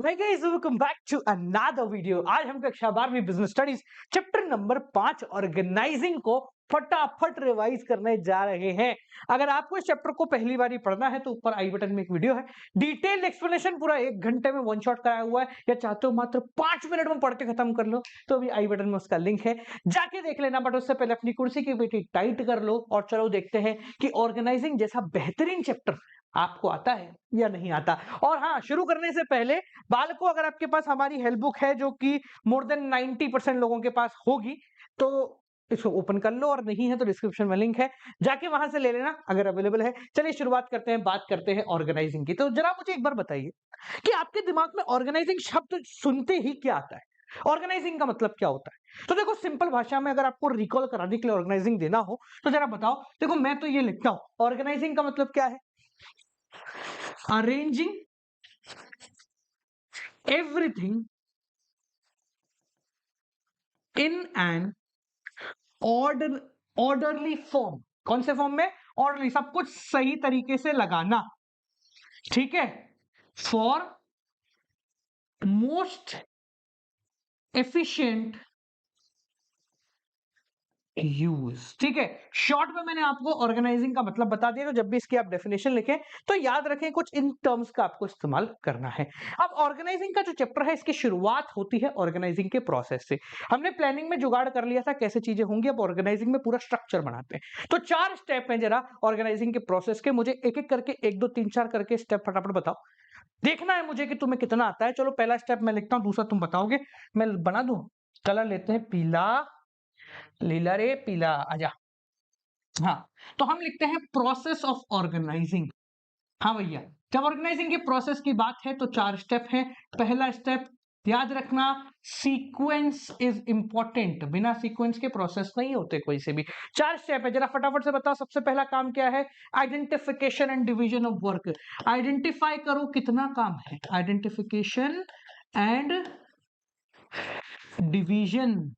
Hey guys, welcome back to another video। आज हम कक्षा 12वीं business studies chapter number 5 organising को फटाफट रिवाइज करने जा रहे हैं। अगर आपको इस चैप्टर को पहली बार ही पढ़ना है तो ऊपर आई बटन में एक वीडियो है, डिटेल एक्सप्लेनेशन पूरा 1 घंटे में वन शॉट कराया हुआ है, या चाहते हो मात्र 5 मिनट में पढ़ के खत्म कर लो तो भी आई बटन में उसका लिंक है, जाके देख लेना। बट उससे पहले अपनी कुर्सी की पेटी टाइट कर लो और चलो देखते हैं कि ऑर्गेनाइजिंग जैसा बेहतरीन चैप्टर आपको आता है या नहीं आता। और हाँ, शुरू करने से पहले बालकों, अगर आपके पास हमारी हेल्प बुक है जो कि मोर देन 90% लोगों के पास होगी तो इसको ओपन कर लो, और नहीं है तो डिस्क्रिप्शन में लिंक है, जाके वहां से ले लेना अगर अवेलेबल है। चलिए शुरुआत करते हैं, बात करते हैं ऑर्गेनाइजिंग की। तो जरा मुझे एक बार बताइए कि आपके दिमाग में ऑर्गेनाइजिंग शब्द सुनते ही क्या आता है, ऑर्गेनाइजिंग का मतलब क्या होता है। तो देखो, सिंपल भाषा में अगर आपको रिकॉल कराने के लिए ऑर्गेनाइजिंग देना हो तो जरा बताओ। देखो, मैं तो ये लिखता हूं, ऑर्गेनाइजिंग का मतलब क्या है, arranging everything in an orderly form। कौन से फॉर्म में? ऑर्डरली, सब कुछ सही तरीके से लगाना, ठीक है, फॉर मोस्ट एफिशिएंट यूज। ठीक है, शॉर्ट में मैंने आपको ऑर्गेनाइजिंग का मतलब बता दिया। तो जब भी इसकी आप डेफिनेशन लिखें तो याद रखें कुछ इन टर्म्स का आपको इस्तेमाल करना है। अब ऑर्गेनाइजिंग का जो चैप्टर है, इसकी शुरुआत होती है ऑर्गेनाइजिंग के प्रोसेस से। हमने प्लानिंग में जुगाड़ कर लिया था कैसे चीजें होंगी, अब ऑर्गेनाइजिंग में पूरा स्ट्रक्चर बनाते हैं। तो 4 स्टेप है जरा ऑर्गेनाइजिंग के प्रोसेस के। मुझे एक एक करके 1 2 3 4 करके स्टेप फटाफट बताओ, देखना है मुझे कि तुम्हें कितना आता है। चलो, पहला स्टेप मैं लिखता हूं, दूसरा तुम बताओगे। मैं बना दूं, कलर लेते हैं पीला, लीला रे पीला, आजा। हाँ, तो हम लिखते हैं प्रोसेस ऑफ ऑर्गेनाइजिंग। हाँ भैया, जब ऑर्गेनाइजिंग के प्रोसेस की बात है तो 4 स्टेप है। पहला स्टेप याद रखना, सीक्वेंस इज इंपॉर्टेंट। बिना सीक्वेंस के प्रोसेस नहीं होते कोई से भी। 4 स्टेप है, जरा फटाफट से बताओ। सबसे पहला काम क्या है? Identification and division of work. Identify करो कितना काम है, identification and division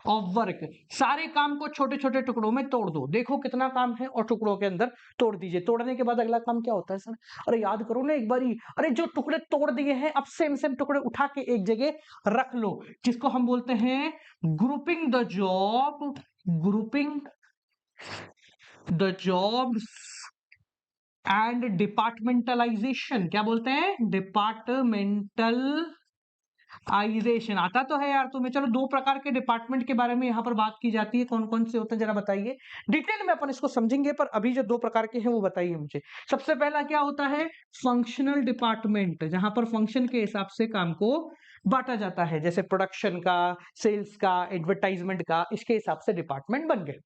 of work. सारे काम को छोटे छोटे टुकड़ों में तोड़ दो, देखो कितना काम है और टुकड़ों के अंदर तोड़ दीजिए। तोड़ने के बाद अगला काम क्या होता है सर? अरे याद करो ना एक बारी। अरे जो टुकड़े तोड़ दिए हैं, अब सेम सेम टुकड़े उठा के एक जगह रख लो, जिसको हम बोलते हैं grouping the job. Grouping the jobs and departmentalisation. क्या बोलते हैं? डिपार्टमेंटल आइजेशन। आता तो है यार तुम्हें। चलो, 2 प्रकार के डिपार्टमेंट के बारे में यहाँ पर बात की जाती है, कौन कौन से होते हैं जरा बताइए। डिटेल में अपन इसको समझेंगे, पर अभी जो 2 प्रकार के हैं वो बताइए मुझे। सबसे पहला क्या होता है? फंक्शनल डिपार्टमेंट, जहां पर फंक्शन के हिसाब से काम को बांटा जाता है, जैसे प्रोडक्शन का, सेल्स का, एडवर्टाइजमेंट का, इसके हिसाब से डिपार्टमेंट बन गए।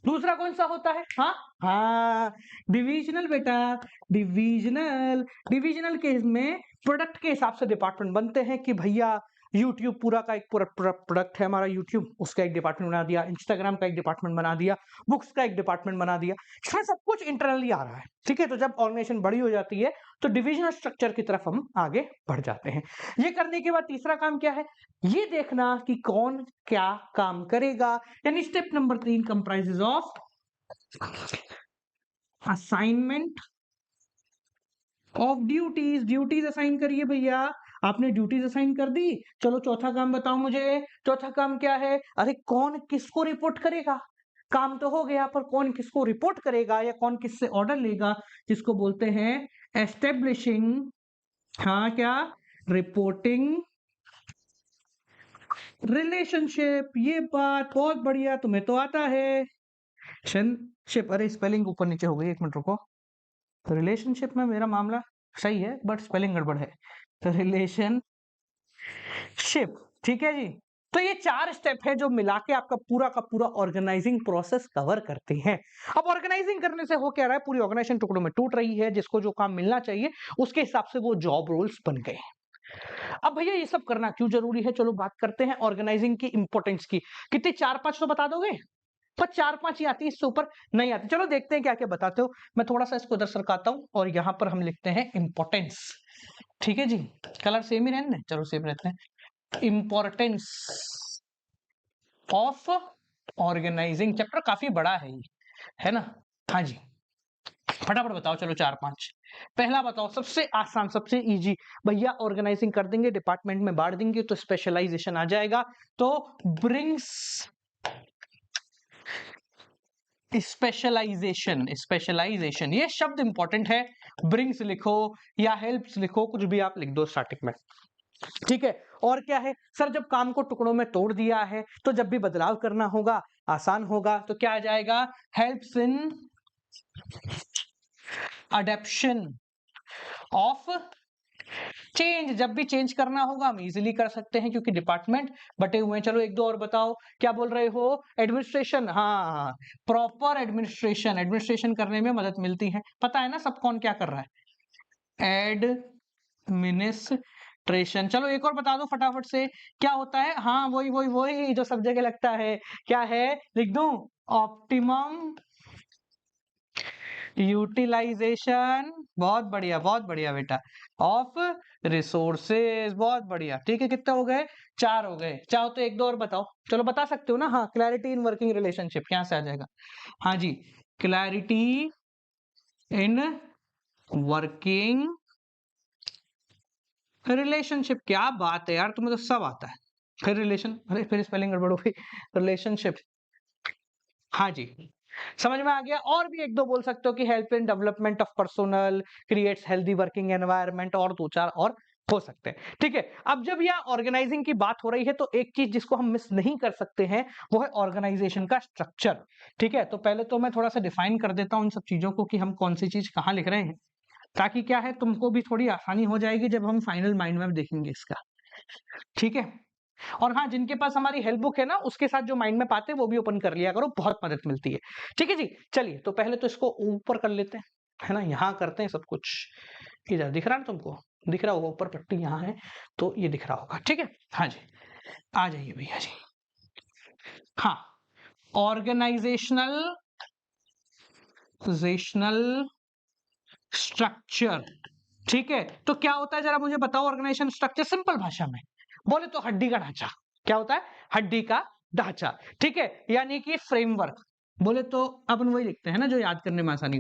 दूसरा कौन सा होता है? हाँ हाँ, डिविजनल बेटा, डिविजनल। डिविजनल केस में प्रोडक्ट के हिसाब से डिपार्टमेंट बनते हैं कि भैया यूट्यूब पूरा का एक पूरा प्रोडक्ट है हमारा यूट्यूब, उसका एक डिपार्टमेंट बना दिया, इंस्टाग्राम का एक डिपार्टमेंट बना दिया, बुक्स का एक डिपार्टमेंट बना दिया। इसमें सब कुछ इंटरनली आ रहा है, ठीक है। तो जब ऑर्गेनाइजेशन बड़ी हो जाती है तो डिविजनल स्ट्रक्चर की तरफ हम आगे बढ़ जाते हैं। ये करने के बाद तीसरा काम क्या है? ये देखना कि कौन क्या काम करेगा। यानी step number 3 comprises of assignment of duties. Duties assign करिए भैया, आपने ड्यूटीज असाइन कर दी। चलो, चौथा काम बताओ मुझे। चौथा काम क्या है? अरे कौन किसको रिपोर्ट करेगा? काम तो हो गया, पर कौन किसको रिपोर्ट करेगा या कौन किससे ऑर्डर लेगा, जिसको बोलते हैं एस्टेब्लिशिंग। हाँ, क्या? Reporting relationship. ये बात बहुत बढ़िया, तुम्हें तो आता है। रिलेशनशिप, अरे स्पेलिंग ऊपर नीचे हो गई, 1 मिनट रुको। रिलेशनशिप में मेरा मामला सही है, बट स्पेलिंग गड़बड़ है। तो रिलेशनशिप, ठीक है जी। तो ये 4 स्टेप है जो मिला के आपका पूरा का पूरा ऑर्गेनाइजिंग प्रोसेस कवर करते हैं। अब ऑर्गेनाइजिंग करने से हो क्या रहा है? पूरी ऑर्गेनाइजेशन टुकड़ों में टूट रही है, जिसको जो काम मिलना चाहिए उसके हिसाब से वो जॉब रोल्स बन गए। अब भैया ये सब करना क्यों जरूरी है? चलो बात करते हैं ऑर्गेनाइजिंग की इंपॉर्टेंस की। कितने? 4-5 तो बता दोगे? पर 4-5 ही आती, इससे ऊपर नहीं आती। चलो देखते हैं क्या क्या बताते हो। मैं थोड़ा सा इसको इधर सरकाता हूं और यहां पर हम लिखते हैं इंपॉर्टेंस। ठीक है जी, कलर सेम ही रहने, चलो सेम रहते हैं। Importance of organising. चैप्टर काफी बड़ा है ये, है ना? हाँ जी, फटाफट बताओ। चलो 4-5। पहला बताओ, सबसे आसान, सबसे इजी, भैया ऑर्गेनाइजिंग कर देंगे, डिपार्टमेंट में बांट देंगे तो स्पेशलाइजेशन आ जाएगा। तो ब्रिंग्स स्पेशलाइजेशन, स्पेशलाइजेशन ये शब्द इंपॉर्टेंट है। ब्रिंग्स लिखो या हेल्प्स लिखो, कुछ भी आप लिख दो स्टार्टिंग में, ठीक है। और क्या है सर, जब काम को टुकड़ों में तोड़ दिया है तो जब भी बदलाव करना होगा आसान होगा, तो क्या आ जाएगा, helps in adaptation of change. जब भी चेंज करना होगा हम इजीली कर सकते हैं क्योंकि डिपार्टमेंट बटे हुए हैं। चलो एक दो और बताओ, क्या बोल रहे हो, एडमिनिस्ट्रेशन, हाँ, प्रॉपर एडमिनिस्ट्रेशन, एडमिनिस्ट्रेशन करने में मदद मिलती है, पता है ना सब कौन क्या कर रहा है, एडमिनिस्ट्रेशन। चलो एक और बता दो फटाफट से, क्या होता है, हाँ वही वही वही जो सब जगह लगता है, क्या है, लिख दूं, ऑप्टिमम यूटिलाइजेशन, बहुत बढ़िया बेटा, ऑफ रिसोर्सेज, बहुत बढ़िया, ठीक है। कितने हो गए, 4 हो गए। चाहो तो एक दो और बताओ, चलो बता सकते हो ना, हाँ, क्लैरिटी इन वर्किंग रिलेशनशिप, क्या से आ जाएगा, हाँ जी, क्लैरिटी इन वर्किंग रिलेशनशिप। क्या बात है यार, तुम्हें तो सब आता है। फिर रिलेशन, अरे फिर स्पेलिंग गड़बड़ हो गई, रिलेशनशिप, हाँ जी, समझ में आ गया। और भी एक दो बोल सकते हो कि help in development of personal, creates healthy working environment, और दो चार और हो सकते हैं, ठीक है। अब जब यह ऑर्गेनाइजिंग की बात हो रही है तो एक चीज जिसको हम मिस नहीं कर सकते हैं वो है ऑर्गेनाइजेशन का स्ट्रक्चर, ठीक है। तो पहले तो मैं थोड़ा सा डिफाइन कर देता हूं इन सब चीजों को कि हम कौन सी चीज कहाँ लिख रहे हैं, ताकि क्या है तुमको भी थोड़ी आसानी हो जाएगी जब हम फाइनल माइंड मैप देखेंगे इसका, ठीक है। और हाँ, जिनके पास हमारी हेल्प बुक है ना, उसके साथ जो माइंड मैप आते हैं वो भी ओपन कर लिया करो, बहुत मदद मिलती है, ठीक है जी। चलिए तो पहले तो इसको ऊपर कर लेते हैं, है ना, यहाँ करते हैं सब कुछ, इधर दिख रहा है ना तुमको, दिख रहा होगा ऊपर पट्टी यहाँ है, तो ये दिख रहा होगा, ठीक है। हाँ जी, आ जाइए भैया जी। हाँ, ऑर्गेनाइजेशनल स्ट्रक्चर, ठीक है। तो क्या होता है जरा मुझे बताओ, ऑर्गेनाइजेशन स्ट्रक्चर सिंपल भाषा में बोले तो हड्डी का ढांचा। क्या होता है, हड्डी का ढांचा, ठीक है, यानी कि फ्रेमवर्क। बोले तो अपन वही लिखते हैं ना जो याद करने में आसानी,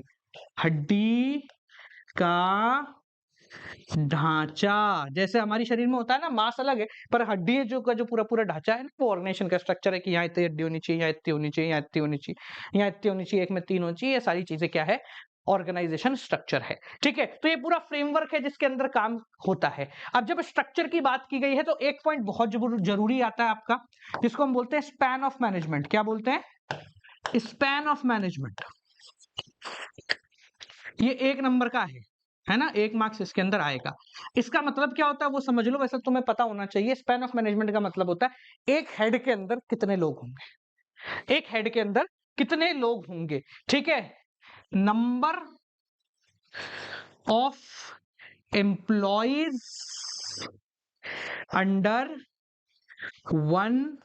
हड्डी का ढांचा। जैसे हमारी शरीर में होता है ना, मांस अलग है पर हड्डी जो का जो पूरा पूरा ढांचा है ना, वो ऑर्गेनाइजेशन का स्ट्रक्चर है कि यहाँ इतनी हड्डी होनी चाहिए, यहाँ इतनी होनी चाहिए, यहाँ इतनी होनी चाहिए, यहाँ इतनी होनी चाहिए, एक में 3 होनी चाहिए, ये सारी चीजें क्या है, ऑर्गेनाइजेशन स्ट्रक्चर है, ठीक है। तो ये पूरा फ्रेमवर्क है जिसके अंदर काम होता है। अब जब स्ट्रक्चर की बात की गई है तो एक पॉइंट बहुत जरूरी आता है आपका, जिसको हम बोलते हैं स्पैन ऑफ मैनेजमेंट। क्या बोलते हैं, स्पैन ऑफ मैनेजमेंट। ये 1 नंबर का है ना, 1 मार्क्स इसके अंदर आएगा। इसका मतलब क्या होता है वो समझ लो, वैसे तुम्हें पता होना चाहिए। स्पैन ऑफ मैनेजमेंट का मतलब होता है एक हेड के अंदर कितने लोग होंगे, एक हेड के अंदर कितने लोग होंगे, ठीक है। Number of employees under one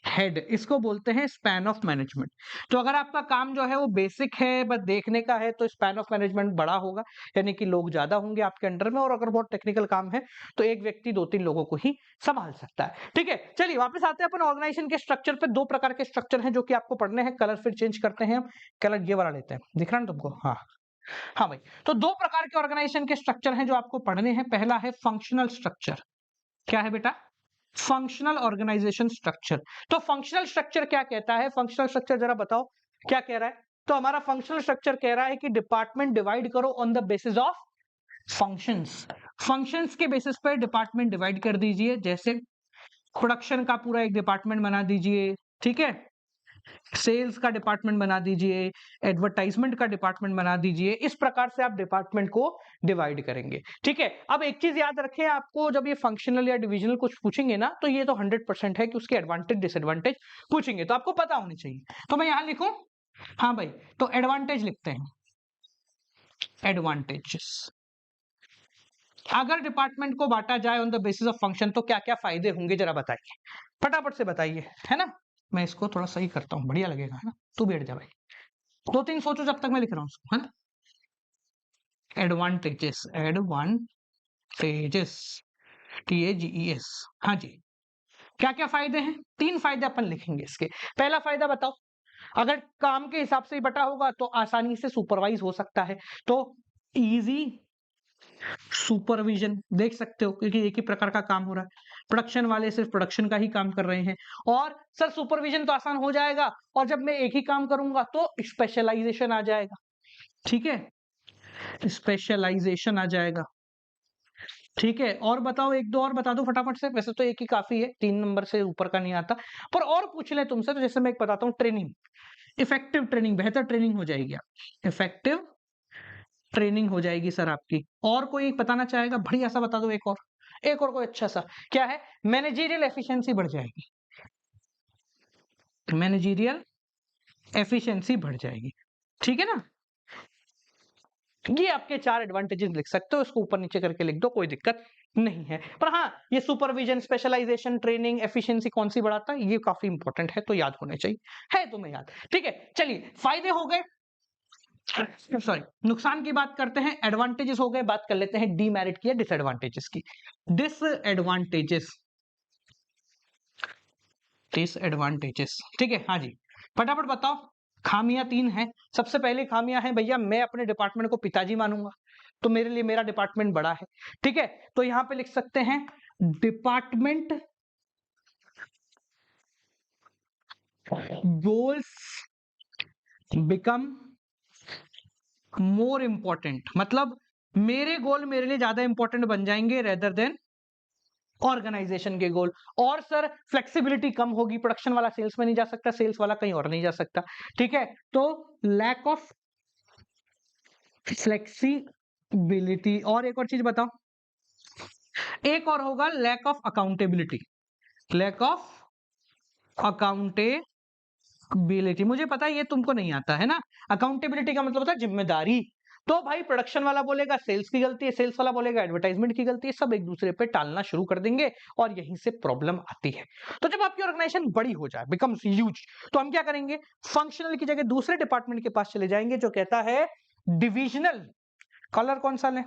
head, इसको बोलते हैं स्पैन ऑफ मैनेजमेंट। तो अगर आपका काम जो है वो बेसिक है, बस देखने का है, तो स्पैन ऑफ मैनेजमेंट बड़ा होगा, यानी कि लोग ज्यादा होंगे आपके अंडर में। और अगर बहुत टेक्निकल काम है तो एक व्यक्ति 2-3 लोगों को ही संभाल सकता है, ठीक है। चलिए वापस आते हैं अपन ऑर्गेनाइजेशन के स्ट्रक्चर पे। 2 प्रकार के स्ट्रक्चर हैं जो कि आपको पढ़ने हैं। कलर फिर चेंज करते हैं हम, कलर ये वाला लेते हैं, दिख रहा है ना तुमको, हाँ हाँ भाई। तो 2 प्रकार के ऑर्गेनाइजेशन के स्ट्रक्चर हैं जो आपको पढ़ने हैं। पहला है फंक्शनल स्ट्रक्चर। क्या है बेटा, फंक्शनल ऑर्गेनाइजेशन स्ट्रक्चर। तो फंक्शनल स्ट्रक्चर क्या कहता है, फंक्शनल स्ट्रक्चर जरा बताओ क्या कह रहा है। तो हमारा फंक्शनल स्ट्रक्चर कह रहा है कि डिपार्टमेंट डिवाइड करो on the basis of functions. Functions के बेसिस पर डिपार्टमेंट डिवाइड कर दीजिए। जैसे प्रोडक्शन का पूरा एक डिपार्टमेंट बना दीजिए, ठीक है, सेल्स का डिपार्टमेंट बना दीजिए, एडवर्टाइजमेंट का डिपार्टमेंट बना दीजिए। इस प्रकार से आप डिपार्टमेंट को डिवाइड करेंगे, ठीक है। अब एक चीज याद रखें, आपको जब ये फंक्शनल या डिविजनल कुछ पूछेंगे ना, तो ये तो 100% है कि उसके एडवांटेज डिसएडवांटेज पूछेंगे, तो आपको पता होनी चाहिए। तो मैं यहां लिखूं, हाँ भाई, तो एडवांटेज लिखते हैं, एडवांटेजेस। अगर डिपार्टमेंट को बांटा जाए on the basis of function तो क्या क्या फायदे होंगे जरा बताइए, फटाफट से बताइए, है ना। मैं इसको थोड़ा सही करता हूँ, बढ़िया लगेगा, है ना। तू बैठ जा भाई, 2-3 सोचो जब तक मैं लिख रहा हूं उसको, है ना। एडवांटेजेस, एडवांटेजेस, TAGES, हाँ जी। क्या क्या फायदे हैं, 3 फायदे अपन लिखेंगे इसके। पहला फायदा बताओ, अगर काम के हिसाब से ही बटा होगा तो आसानी से सुपरवाइज हो सकता है। तो इजी सुपरविजन, देख सकते हो क्योंकि एक ही प्रकार का काम हो रहा है। प्रोडक्शन वाले सिर्फ प्रोडक्शन का ही काम कर रहे हैं। और सर सुपरविजन तो आसान हो जाएगा, और जब मैं एक ही काम करूंगा तो स्पेशलाइजेशन आ जाएगा। ठीक है, स्पेशलाइजेशन आ जाएगा। ठीक है, और बताओ, एक दो और बता दो फटाफट से, वैसे तो एक ही काफी है, 3 नंबर से ऊपर का नहीं आता, पर और पूछ ले तुमसे तो जैसे मैं एक बताता हूँ, ट्रेनिंग, इफेक्टिव ट्रेनिंग, बेहतर ट्रेनिंग हो जाएगी, इफेक्टिव ट्रेनिंग हो जाएगी सर आपकी। और कोई बताना चाहेगा? बढ़िया सा बता दो एक और, एक और कोई अच्छा सा। क्या है? मैनेजरियल एफिशिएंसी बढ़ जाएगी, मैनेजरियल एफिशिएंसी बढ़ जाएगी। ठीक है ना, ये आपके 4 एडवांटेजेस लिख सकते हो, इसको ऊपर नीचे करके लिख दो, कोई दिक्कत नहीं है। पर हाँ, ये सुपरविजन, स्पेशलाइजेशन, ट्रेनिंग, एफिशिएंसी कौन सी बढ़ाता है, ये काफी इंपॉर्टेंट है, तो याद होने चाहिए, है तुम्हें याद। ठीक है, चलिए फायदे हो गए, सॉरी नुकसान की बात करते हैं, एडवांटेजेस हो गए, बात कर लेते हैं डीमेरिट की या डिसएडवांटेजेस की। डिसएडवांटेजेस, डिसएडवांटेजेस, ठीक है, हाँ जी, फटाफट बताओ। खामियां 3 हैं। सबसे पहली खामियां है भैया, मैं अपने डिपार्टमेंट को पिताजी मानूंगा, तो मेरे लिए मेरा डिपार्टमेंट बड़ा है। ठीक है, तो यहां पे लिख सकते हैं department goals become more important, मतलब मेरे गोल मेरे लिए ज्यादा इंपॉर्टेंट बन जाएंगे रेदर देन ऑर्गेनाइजेशन के गोल। और सर फ्लेक्सिबिलिटी कम होगी, प्रोडक्शन वाला सेल्स में नहीं जा सकता, सेल्स वाला कहीं और नहीं जा सकता। ठीक है, तो लैक ऑफ फ्लेक्सिबिलिटी। और एक और चीज बताओ, एक और होगा lack of accountability, lack of accountability. मुझे पता है ये तुमको नहीं आता है ना, अकाउंटेबिलिटी का मतलब होता है जिम्मेदारी। तो भाई प्रोडक्शन वाला बोलेगा सेल्स की गलती है, सेल्स वाला बोलेगा एडवर्टाइजमेंट की गलती है, सब एक दूसरे पे टालना शुरू कर देंगे, और यहीं से प्रॉब्लम आती है। तो जब आपकी ऑर्गेनाइजेशन बड़ी हो जाए, बिकम्स ह्यूज, तो हम क्या करेंगे, फंक्शनल की जगह दूसरे डिपार्टमेंट के पास चले जाएंगे जो कहता है डिविजनल। कलर कौन सा लें?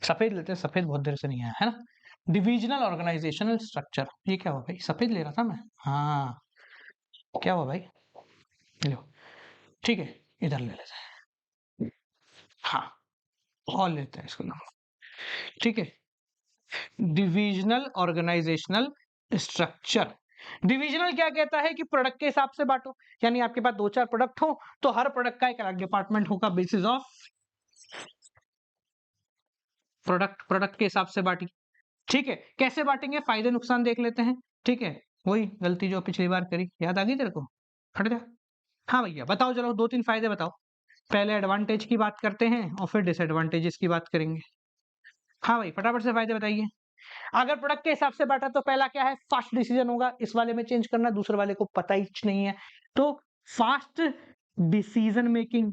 सफेद लेते हैं, सफेद बहुत देर से नहीं आया है ना। डिविजनल ऑर्गेनाइजेशनल स्ट्रक्चर, ये क्या हुआ भाई, सफेद ले रहा था मैं, हाँ क्या हुआ भाई, लो ठीक है, इधर ले लेते हैं, हाँ और लेते हैं इसको नाम। ठीक है, डिविजनल ऑर्गेनाइजेशनल स्ट्रक्चर। डिविजनल क्या कहता है कि प्रोडक्ट के हिसाब से बांटो, यानी आपके पास 2-4 प्रोडक्ट हो तो हर प्रोडक्ट का एक अलग डिपार्टमेंट होगा, बेसिस ऑफ प्रोडक्ट के हिसाब से बांटी। ठीक है, कैसे बांटेंगे, फायदे नुकसान देख लेते हैं। ठीक है, वही गलती जो पिछली बार करी, याद आ गई तेरे को, हट जा। हाँ भैया बताओ, चलो 2-3 फायदे बताओ। पहले एडवांटेज की बात करते हैं और फिर डिसएडवांटेजेस की बात करेंगे। हाँ भाई फटाफट से फायदे बताइए। अगर प्रोडक्ट के हिसाब से बांटा तो पहला क्या है, फास्ट डिसीजन होगा, इस वाले में चेंज करना, दूसरे वाले को पता ही नहीं है, तो फास्ट डिसीजन मेकिंग।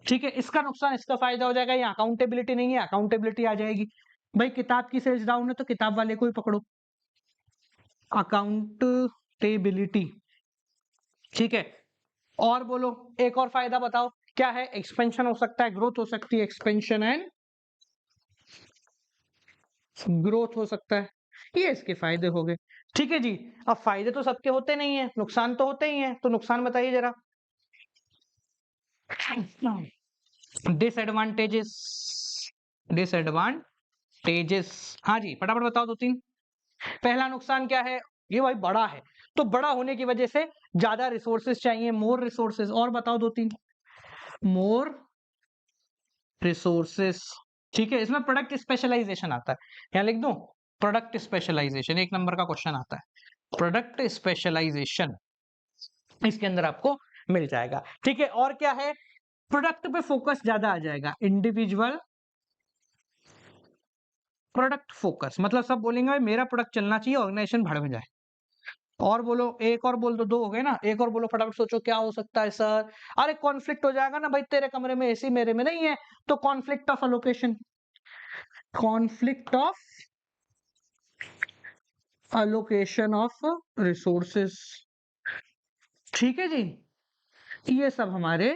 ठीक है, इसका नुकसान, इसका फायदा हो जाएगा, ये अकाउंटेबिलिटी नहीं है, अकाउंटेबिलिटी आ जाएगी। भाई किताब की सेल्स डाउन है तो किताब वाले को ही पकड़ो, अकाउंटेबिलिटी। ठीक है, और बोलो, एक और फायदा बताओ क्या है, एक्सपेंशन हो सकता है, ग्रोथ हो सकती है, एक्सपेंशन एंड ग्रोथ हो सकता है, ये इसके फायदे हो गए। ठीक है जी, अब फायदे तो सबके होते नहीं है, नुकसान तो होते ही हैं, तो नुकसान बताइए जरा। डिसएडवांटेजेस, डिसएडवांटेजेस, हाँ जी फटाफट बताओ 2-3। पहला नुकसान क्या है, ये भाई बड़ा है, तो बड़ा होने की वजह से ज्यादा रिसोर्सेज चाहिए, मोर रिसोर्सेज। और बताओ 2-3, मोर रिसोर्सेस। ठीक है, इसमें प्रोडक्ट स्पेशलाइजेशन आता है, यहाँ लिख दूं, प्रोडक्ट स्पेशलाइजेशन 1 नंबर का क्वेश्चन आता है, प्रोडक्ट स्पेशलाइजेशन इसके अंदर आपको मिल जाएगा। ठीक है, और क्या है, प्रोडक्ट पे फोकस ज्यादा आ जाएगा, इंडिविजुअल प्रोडक्ट फोकस, मतलब सब बोलेंगे भाई मेरा प्रोडक्ट चलना चाहिए, ऑर्गेनाइजेशन भाड़ में जाए। और बोलो, एक और बोल दो, 2 हो गए ना, एक और बोलो फटाफट, सोचो क्या हो सकता है सर। अरे कॉन्फ्लिक्ट हो जाएगा ना भाई, तेरे कमरे में एसी मेरे में नहीं है, तो conflict of allocation, conflict of allocation of resources. ठीक है जी, ये सब हमारे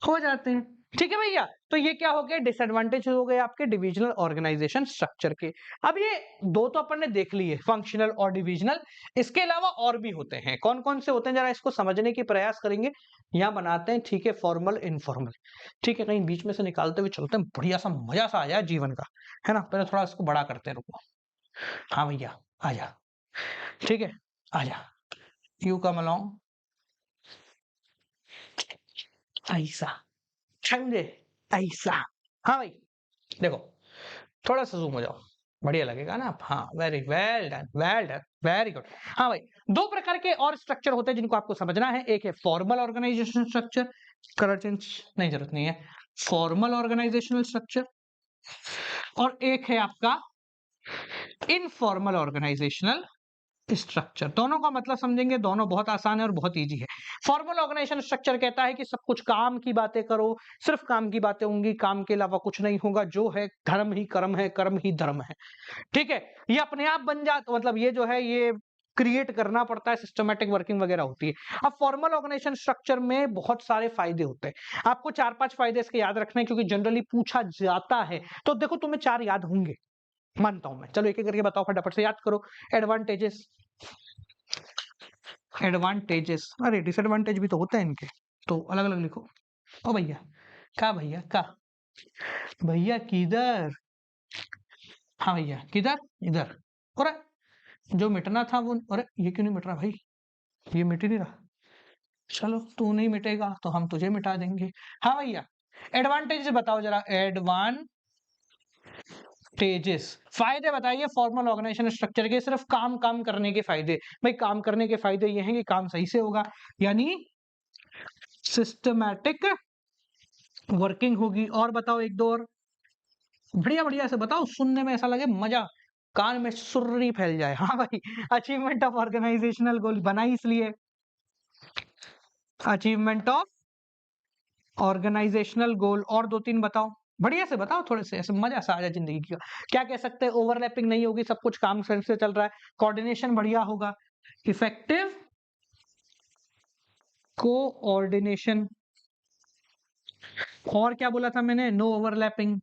हो जाते हैं। ठीक है भैया, तो ये क्या हो गया, डिसएडवांटेज हो गए आपके डिविजनल ऑर्गेनाइजेशन स्ट्रक्चर के। अब ये दो तो अपन ने देख लिए, फंक्शनल और डिविजनल, इसके अलावा और भी होते हैं। कौन कौन से होते हैं जरा इसको समझने की प्रयास करेंगे। यहाँ बनाते हैं, ठीक है, फॉर्मल इनफॉर्मल, ठीक है, कहीं बीच में से निकालते हुए चलते हैं, बढ़िया सा मजा सा आ जाए जीवन का, है ना। पहले थोड़ा इसको बड़ा करते हैं, रुको। हाँ भैया आजा, ठीक है, आजा, यू कम अलोंग, ऐसा, समझे, ऐसा। हाँ भाई, देखो थोड़ा सा जूम हो जाओ, बढ़िया लगेगा ना। हाँ, very well done, well done, very good. हाँ भाई, दो प्रकार के और स्ट्रक्चर होते हैं जिनको आपको समझना है। एक है formal organisation structure, colour change नहीं, जरूरत नहीं है, फॉर्मल ऑर्गेनाइजेशनल स्ट्रक्चर, और एक है आपका इनफॉर्मल ऑर्गेनाइजेशनल स्ट्रक्चर। दोनों का मतलब समझेंगे, दोनों बहुत आसान है और बहुत इजी है। फॉर्मल ऑर्गेनाइजेशन स्ट्रक्चर कहता है कि सब कुछ काम की बातें करो, सिर्फ काम की बातें होंगी, काम के अलावा कुछ नहीं होगा, जो है धर्म ही कर्म है, कर्म ही धर्म है, ठीक है। ये अपने आप बन जाता, मतलब ये जो है ये क्रिएट करना पड़ता है, सिस्टमैटिक वर्किंग वगैरह होती है। अब फॉर्मल ऑर्गेनाइजेशन स्ट्रक्चर में बहुत सारे फायदे होते हैं, आपको 4-5 फायदे इसके याद रखने हैं क्योंकि जनरली पूछा जाता है। तो देखो तुम्हें 4 याद होंगे, मानता हूं मैं, चलो एक एक करके बताओ, फटाफट से याद करो। एडवांटेजेस, एडवांटेजेस, अरे डिसएडवांटेज भी तो होते हैं इनके, तो अलग अलग लिखो। ओ भैया का, भैया का, भैया किधर, हाँ भैया किधर, इधर। अरे जो मिटना था वो, अरे ये क्यों नहीं मिट रहा भाई, ये मिट ही नहीं रहा। चलो तू नहीं मिटेगा तो हम तुझे मिटा देंगे। हाँ भैया, एडवांटेज बताओ जरा, एडवांटेजेस, फायदे बताइए फॉर्मल ऑर्गेनाइजेशन स्ट्रक्चर के। सिर्फ काम काम करने के फायदे, भाई काम करने के फायदे ये हैं कि काम सही से होगा, यानी सिस्टमैटिक वर्किंग होगी। और बताओ एक दो और, बढ़िया बढ़िया से बताओ, सुनने में ऐसा लगे मजा, कान में सुर्री फैल जाए। हाँ भाई, अचीवमेंट ऑफ ऑर्गेनाइजेशनल गोल बना इसलिए, अचीवमेंट ऑफ ऑर्गेनाइजेशनल गोल। और दो तीन बताओ, बढ़िया से बताओ, थोड़े से ऐसे मजा सा आ जाए जिंदगी का। क्या कह सकते हैं, ओवरलैपिंग नहीं होगी, सब कुछ काम सही से चल रहा है, कोऑर्डिनेशन बढ़िया होगा, इफेक्टिव कोऑर्डिनेशन। और क्या बोला था मैंने, नो ओवरलैपिंग,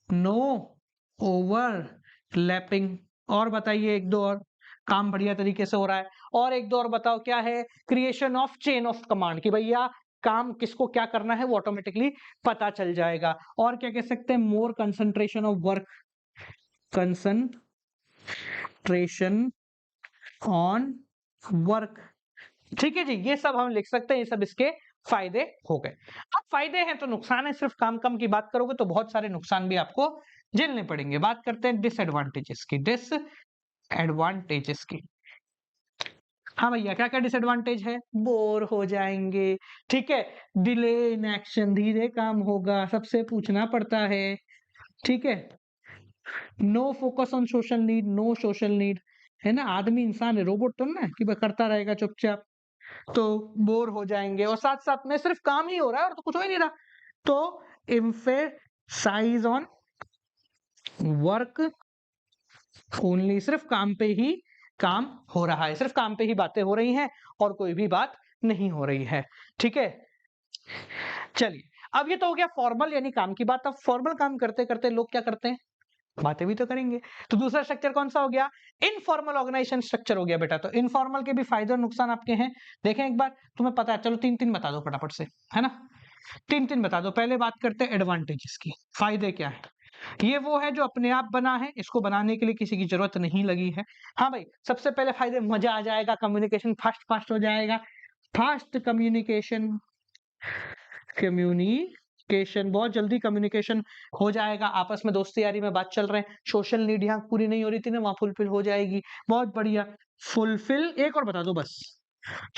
नो ओवरलैपिंग। और बताइए एक दो और, काम बढ़िया तरीके से हो रहा है। और एक दो और बताओ, क्या है, creation of chain of command, कि भैया काम किसको क्या करना है वो ऑटोमेटिकली पता चल जाएगा। और क्या कह सकते हैं, more concentration of work, concentration on work, ठीक है जी। ये सब हम लिख सकते हैं, ये सब इसके फायदे हो गए। अब फायदे हैं तो नुकसान है, सिर्फ काम कम की बात करोगे तो बहुत सारे नुकसान भी आपको झेलने पड़ेंगे। बात करते हैं डिसएडवांटेजेस की, डिसएडवांटेजेस की। हाँ भैया, क्या क्या डिसएडवांटेज है, बोर हो जाएंगे, ठीक है, डिले इन एक्शन, धीरे काम होगा, सबसे पूछना पड़ता है, ठीक है, no focus on social need, no social need, है ना, आदमी इंसान है, रोबोट तो ना कि करता रहेगा चुपचाप, तो बोर हो जाएंगे। और साथ साथ में सिर्फ काम ही हो रहा है और तो कुछ हो ही नहीं रहा, तो एम्फेसाइज ऑन वर्क ओनली, सिर्फ काम पे ही काम हो रहा है, सिर्फ काम पे ही बातें हो रही हैं और कोई भी बात नहीं हो रही है, ठीक है। चलिए, अब ये तो हो गया फॉर्मल यानी काम की बात। अब फॉर्मल काम करते करते लोग क्या करते हैं, बातें भी तो करेंगे। तो दूसरा स्ट्रक्चर कौन सा हो गया, इनफॉर्मल ऑर्गेनाइजेशन स्ट्रक्चर हो गया बेटा। तो इनफॉर्मल के भी फायदे और नुकसान आपके हैं, देखें एक बार, तुम्हें पता है, चलो तीन तीन बता दो फटाफट से, है ना, तीन तीन बता दो। पहले बात करते हैं एडवांटेजेस की, फायदे क्या है। ये वो है जो अपने आप बना है, इसको बनाने के लिए किसी की जरूरत नहीं लगी है। हाँ भाई, सबसे पहले फायदे, मजा आ जाएगा, कम्युनिकेशन फास्ट फास्ट हो जाएगा, फास्ट कम्युनिकेशन, कम्युनिकेशन बहुत जल्दी कम्युनिकेशन हो जाएगा, आपस में दोस्ती यारी में बात चल रहे हैं, सोशल नीड यहाँ पूरी नहीं हो रही थी ना, वहां फुलफिल हो जाएगी, बहुत बढ़िया। फुलफिल, एक और बता दो बस,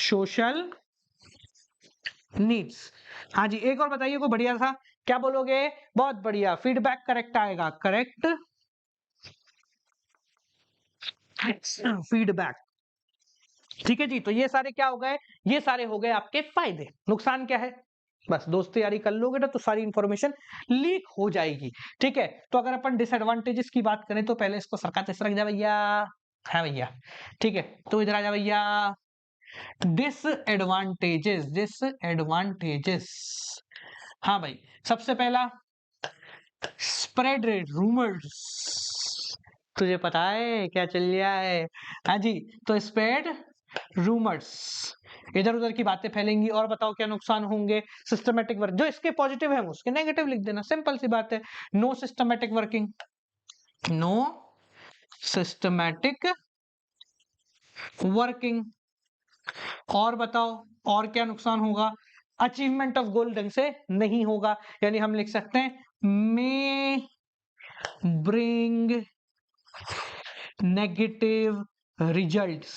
सोशल नीड्स। हाँ जी, एक और बताइए कोई बढ़िया था, क्या बोलोगे, बहुत बढ़िया, फीडबैक करेक्ट आएगा, करेक्ट फीडबैक, ठीक है जी। तो ये सारे क्या हो गए, ये सारे हो गए आपके फायदे। नुकसान क्या है, बस दोस्ती यारी कर लोगे ना तो सारी इंफॉर्मेशन लीक हो जाएगी, ठीक है। तो अगर अपन डिसएडवांटेजेस की बात करें तो पहले इसको सरका रख जा भैया, है भैया, ठीक है, तो इधर आ जा भैया, डिसएडवांटेजेस, डिसएडवांटेजेस। हाँ भाई, सबसे पहला स्प्रेड रूमर्स, तुझे पता है क्या चल रहा है? हाँ जी, तो स्प्रेड रूमर्स, इधर उधर की बातें फैलेंगी। और बताओ क्या नुकसान होंगे? सिस्टमेटिक वर्क, जो इसके पॉजिटिव है उसके नेगेटिव लिख देना, सिंपल सी बात है। No systematic working, no systematic working. और बताओ और क्या नुकसान होगा? अचीवमेंट ऑफ गोल ढंग से नहीं होगा, यानी हम लिख सकते हैं मे ब्रिंग नेगेटिव रिजल्ट्स।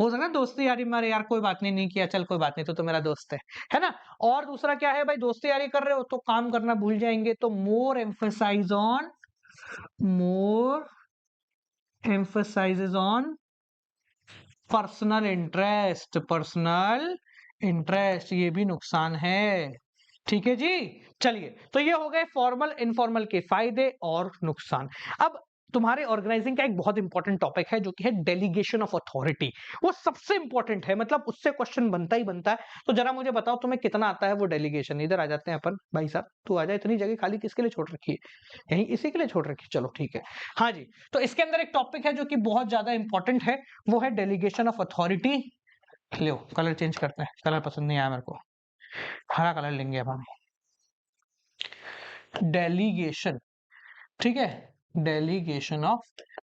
हो सकता है दोस्ती यारी मारे यार कोई बात नहीं, नहीं किया चल कोई बात नहीं, तो मेरा दोस्त है ना। और दूसरा क्या है भाई, दोस्ती यारी कर रहे हो तो काम करना भूल जाएंगे, तो मोर एम्फसाइजेज ऑन पर्सनल इंटरेस्ट, ये भी नुकसान है। ठीक है जी, चलिए तो ये हो गए फॉर्मल इनफॉर्मल के फायदे और नुकसान। अब तुम्हारे ऑर्गेनाइजिंग का एक बहुत इंपॉर्टेंट टॉपिक है जो कि है डेलीगेशन ऑफ अथॉरिटी। वो सबसे इंपॉर्टेंट है, मतलब उससे क्वेश्चन बनता ही बनता है। तो जरा मुझे बताओ तुम्हें कितना आता है वो डेलीगेशन? इधर आ जाते हैं अपन, भाई साहब तू आ जा, इतनी जगह खाली किसके लिए छोड़ रखी है? यहीं इसी के लिए छोड़ रखी है, चलो ठीक है। हाँ जी, तो इसके अंदर एक टॉपिक है जो कि बहुत ज्यादा इंपॉर्टेंट है, वो है delegation of authority. Low colour change करते हैं, कलर पसंद नहीं आया मेरे को, हरा कलर लेंगे अब हम। डेलीगेशन, ठीक है, delegation of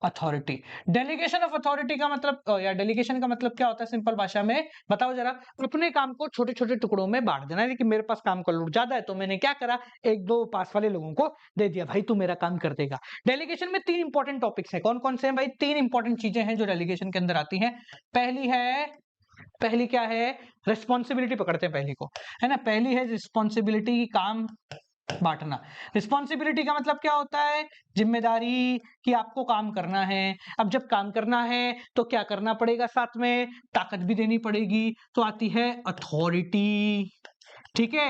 authority. Delegation of authority का मतलब या डेलीगेशन का मतलब क्या होता है सिंपल भाषा में? बताओ जरा। अपने काम को छोटे छोटे टुकड़ों में बांट देना, कि मेरे पास काम का लोड ज्यादा है तो मैंने क्या करा, एक दो पास वाले लोगों को दे दिया, भाई तू मेरा काम कर देगा। डेलीगेशन में तीन इंपॉर्टेंट टॉपिक्स हैं, कौन कौन से हैं भाई? तीन इंपॉर्टेंट चीजें हैं जो डेलीगेशन के अंदर आती हैं। पहली क्या है? रिस्पॉन्सिबिलिटी पकड़ते हैं पहली को, है ना। पहली है रिस्पॉन्सिबिलिटी, काम बांटना। रिस्पॉन्सिबिलिटी का मतलब क्या होता है? जिम्मेदारी, कि आपको काम करना है। अब जब काम करना है तो क्या करना पड़ेगा? साथ में ताकत भी देनी पड़ेगी, तो आती है अथॉरिटी। ठीक है,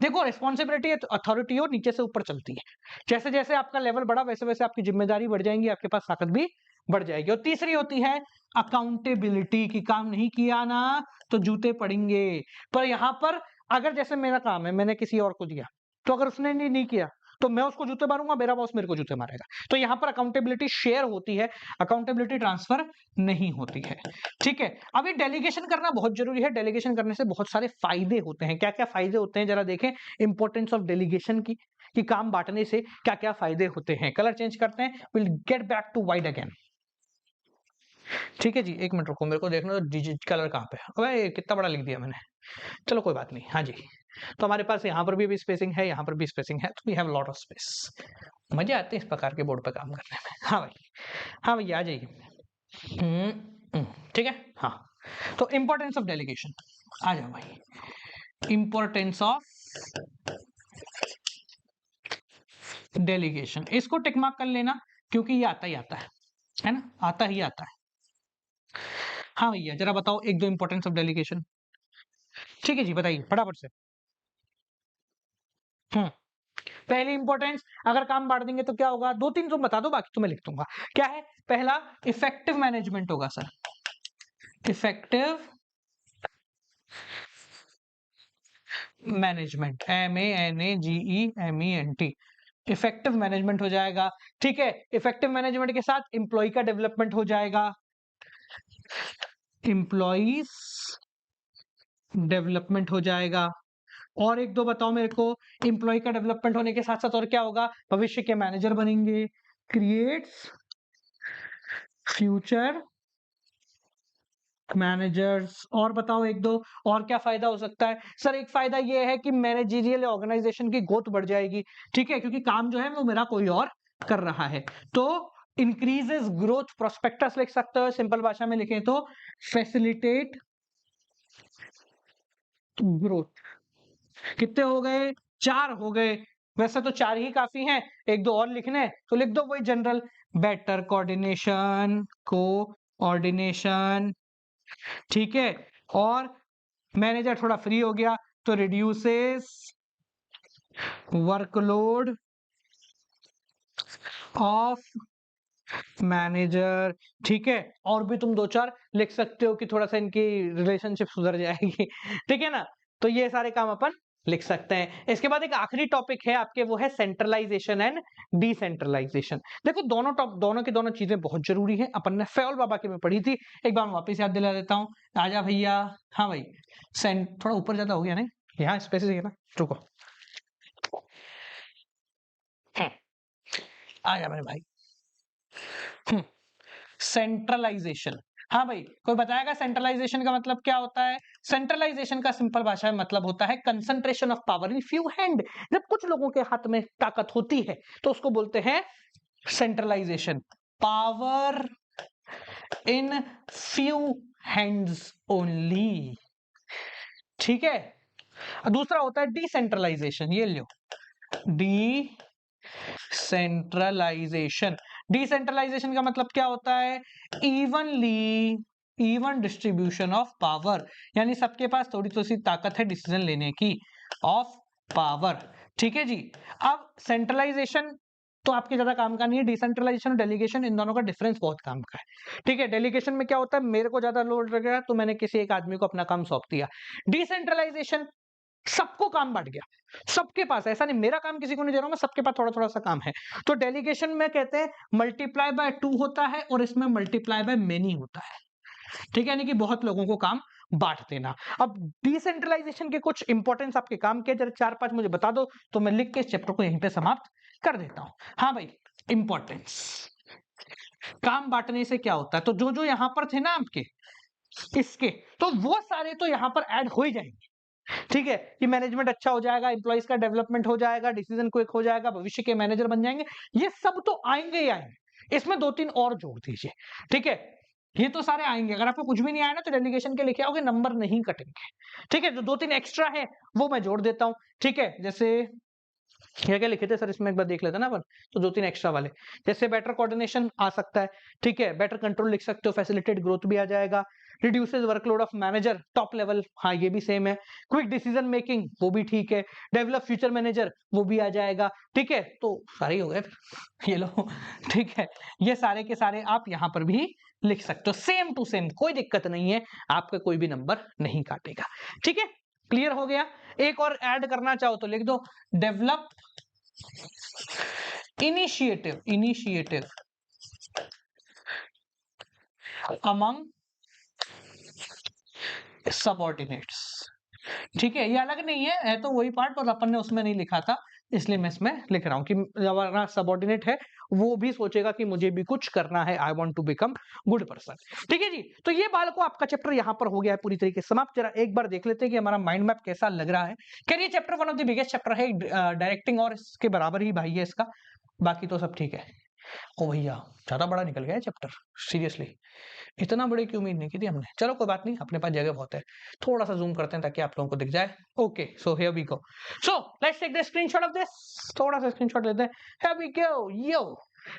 देखो रिस्पॉन्सिबिलिटी अथॉरिटी हो नीचे से ऊपर चलती है, जैसे जैसे आपका लेवल बढ़ा वैसे वैसे आपकी जिम्मेदारी बढ़ जाएंगी, आपके पास ताकत भी बढ़ जाएगी। और तीसरी होती है अकाउंटेबिलिटी, की काम नहीं किया ना तो जूते पड़ेंगे। पर यहां पर अगर जैसे मेरा काम है, मैंने किसी और को दिया, तो अगर उसने नहीं किया तो मैं उसको जूते मारूंगा, मेरा बॉस मेरे को जूते मारेगा। तो यहां पर अकाउंटेबिलिटी शेयर होती है, अकाउंटेबिलिटी ट्रांसफर नहीं होती है। ठीक है, अभी डेलीगेशन करना बहुत जरूरी है। डेलीगेशन करने से बहुत सारे फायदे होते हैं। क्या क्या फायदे होते हैं जरा देखें, इंपॉर्टेंस ऑफ डेलीगेशन की, कि काम बांटने से क्या क्या फायदे होते हैं। कलर चेंज करते हैं, will get back to white again. ठीक है जी, एक मिनट रुको, मेरे को देखना तो डिजिट कलर कहाँ पे है। अबे कितना बड़ा लिख दिया मैंने, चलो कोई बात नहीं। हाँ जी, तो हमारे पास यहाँ पर भी स्पेसिंग है, यहाँ पर भी स्पेसिंग है, तो we have lot of space. मजे आते हैं इस प्रकार के बोर्ड पे काम करने में। हाँ भाई, हाँ भैया आ जाइए। ठीक है। हाँ, तो इंपॉर्टेंस ऑफ डेलीगेशन, आ जाओ भाई। इंपॉर्टेंस ऑफ डेलीगेशन, इसको टिक मार्क कर लेना, क्योंकि ये आता ही आता है ना, आता ही आता है। हाँ भैया जरा बताओ एक दो इंपॉर्टेंस ऑफ डेलीगेशन। ठीक है जी, बताइए फटाफट से। हम्म पहली इंपॉर्टेंस, अगर काम बांट देंगे तो क्या होगा? दो तीन तुम बता दो, बाकी तो मैं लिख दूंगा। क्या है? पहला इफेक्टिव मैनेजमेंट होगा sir, effective management, MENAGEMENT, effective management हो जाएगा। ठीक है, इफेक्टिव मैनेजमेंट के साथ इंप्लॉय का डेवलपमेंट हो जाएगा, इंप्लॉइज डेवलपमेंट हो जाएगा। और एक दो बताओ मेरे को, इंप्लॉय का डेवलपमेंट होने के साथ साथ और क्या होगा? भविष्य के मैनेजर बनेंगे, क्रिएट्स फ्यूचर मैनेजर्स। और बताओ एक दो और क्या फायदा हो सकता है? सर एक फायदा ये है कि मैनेजरियल ऑर्गेनाइजेशन की ग्रोथ बढ़ जाएगी। ठीक है, क्योंकि काम जो है वो मेरा कोई और कर रहा है, तो इंक्रीजेस ग्रोथ प्रोस्पेक्टस लिख सकते हो, सिंपल भाषा में लिखें तो फैसिलिटेट ग्रोथ। कितने हो गए? चार हो गए। वैसे तो चार ही काफी हैं, एक दो और लिखने तो लिख दो वही जनरल, बेटर कोऑर्डिनेशन। ठीक है, और मैनेजर थोड़ा फ्री हो गया तो रिड्यूसेस वर्कलोड ऑफ मैनेजर। ठीक है, और भी तुम दो चार लिख सकते हो कि थोड़ा सा इनकी रिलेशनशिप सुधर जाएगी। ठीक है ना, तो ये सारे काम अपन लिख सकते हैं। इसके बाद एक आखिरी टॉपिक है आपके, वो है सेंट्रलाइजेशन एंड डिसेंट्रलाइजेशन। देखो दोनों की दोनों चीजें बहुत जरूरी हैं। अपन ने फ़ेओल बाबा के में पढ़ी थी, एक बार वापस याद दिला देता हूँ। आजा भैया, हाँ भाई, थोड़ा ऊपर ज्यादा हो गया नहीं, यहाँ स्पेस है ना, रुको, आजा मेरे भाई। सेंट्रलाइजेशन, हाँ भाई, कोई बताएगा सेंट्रलाइजेशन का मतलब क्या होता है? सेंट्रलाइजेशन का सिंपल भाषा में मतलब होता है concentration of power in few hand. जब कुछ लोगों के हाथ में ताकत होती है तो उसको बोलते हैं centralisation. Power in few hands only, ठीक है। दूसरा होता है डिसेंट्रलाइजेशन, ये लो, डिसेंट्रलाइजेशन। डिसेंट्रलाइजेशन का मतलब क्या होता है? इवन डिस्ट्रीब्यूशन ऑफ पावर, यानी सबके पास थोड़ी सी ताकत है डिसीजन लेने की, ऑफ पावर, ठीक है जी। अब सेंट्रलाइजेशन तो आपके ज्यादा काम का नहीं है, डिसेंट्रलाइजेशन और डेलीगेशन, इन दोनों का डिफरेंस बहुत काम का है, ठीक है। डेलीगेशन में क्या होता है, मेरे को ज्यादा लोड लग रहा है तो मैंने किसी एक आदमी को अपना काम सौंप दिया। डिसेंट्रलाइजेशन, सबको काम बांट गया, सबके पास, ऐसा नहीं मेरा काम किसी को नहीं दे रहा हूं मैं, सबके पास थोड़ा थोड़ा सा काम है। तो डेलीगेशन में कहते हैं मल्टीप्लाई बाय 2 होता है और इसमें मल्टीप्लाई बाय मेनी होता है, ठीक है, यानी कि बहुत लोगों को काम बांट देना। अब डिसेंट्रलाइजेशन के कुछ इंपॉर्टेंस आपके काम के जरा 4-5 मुझे बता दो, तो मैं लिख के इस चैप्टर को यहीं पे समाप्त कर देता हूं। हाँ भाई, इंपॉर्टेंस, काम बांटने से क्या होता है, तो जो जो यहां पर थे ना आपके इसके, तो वो सारे तो यहां पर ऐड हो ही जाएंगे, ठीक है, कि मैनेजमेंट अच्छा हो जाएगा, एम्प्लॉइज का डेवलपमेंट हो जाएगा, डिसीजन क्विक हो जाएगा, भविष्य के मैनेजर बन जाएंगे, ये सब तो आएंगे ही आएंगे। इसमें 2-3 और जोड़ दीजिए, ठीक है, ये तो सारे आएंगे। अगर आपको कुछ भी नहीं आया ना तो डेलीगेशन के लिखे आओगे, नंबर नहीं कटेंगे, ठीक है। जो 2-3 एक्स्ट्रा है वो मैं जोड़ देता हूं, ठीक है। जैसे क्या क्या लिखे थे सर इसमें, एक बार देख लेते ना अपन, तो 2-3 एक्स्ट्रा वाले, जैसे बेटर कोऑर्डिनेशन आ सकता है, ठीक है, बेटर कंट्रोल लिख सकते हो, फैसिलिटेट ग्रोथ भी आ जाएगा, reduces workload of manager top level, हाँ ये भी सेम है, क्विक डिसीजन मेकिंग वो भी ठीक है, डेवलप फ्यूचर मैनेजर वो भी आ जाएगा, ठीक है। तो सारे ही हो गए ये लो, ठीक है, ये सारे के सारे आप यहां पर भी लिख सकते हो, सेम टू सेम, कोई दिक्कत नहीं है, आपका कोई भी नंबर नहीं काटेगा, ठीक है। क्लियर हो गया? एक और ऐड करना चाहो तो लिख दो, डेवलप इनिशिएटिव अमंग सबऑर्डिनेट्स, ठीक है। ये अलग नहीं है तो वही पार्ट, और अपन ने उसमें नहीं लिखा था, इसलिए मैं इसमें लिख रहा हूं कि हमारा सबऑर्डिनेट है वो भी सोचेगा कि मुझे भी कुछ करना है, I want to become good person, ठीक है जी। तो ये बालको आपका चैप्टर यहां पर हो गया है पूरी तरीके से समाप्त। जरा एक बार देख लेते हैं कि हमारा माइंड मैप कैसा लग रहा है। खैर ये chapter one of the biggest chapter है, डायरेक्टिंग और इसके बराबर ही भाई है इसका, बाकी तो सब ठीक है। ओ भैया, ज्यादा बड़ा निकल गया है चैप्टर, सीरियसली इतना बड़े की उम्मीद नहीं की थी हमने। चलो कोई बात नहीं, अपने पास जगह बहुत है, थोड़ा सा जूम करते हैं ताकि आप लोगों को दिख जाए। Okay, so here we go, so let's take the screenshot of this, थोड़ा सा स्क्रीनशॉट लेते हैं, हियर वी गो, यो,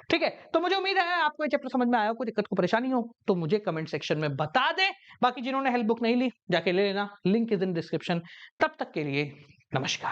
ठीक है। तो मुझे उम्मीद है आपको ये चैप्टर समझ में आया हो, कोई दिक्कत को परेशानी हो तो मुझे कमेंट सेक्शन में बता दे। बाकी जिन्होंने हेल्प बुक नहीं ली जाके ले लेना, लिंक इज इन डिस्क्रिप्शन। तब तक के लिए नमस्कार।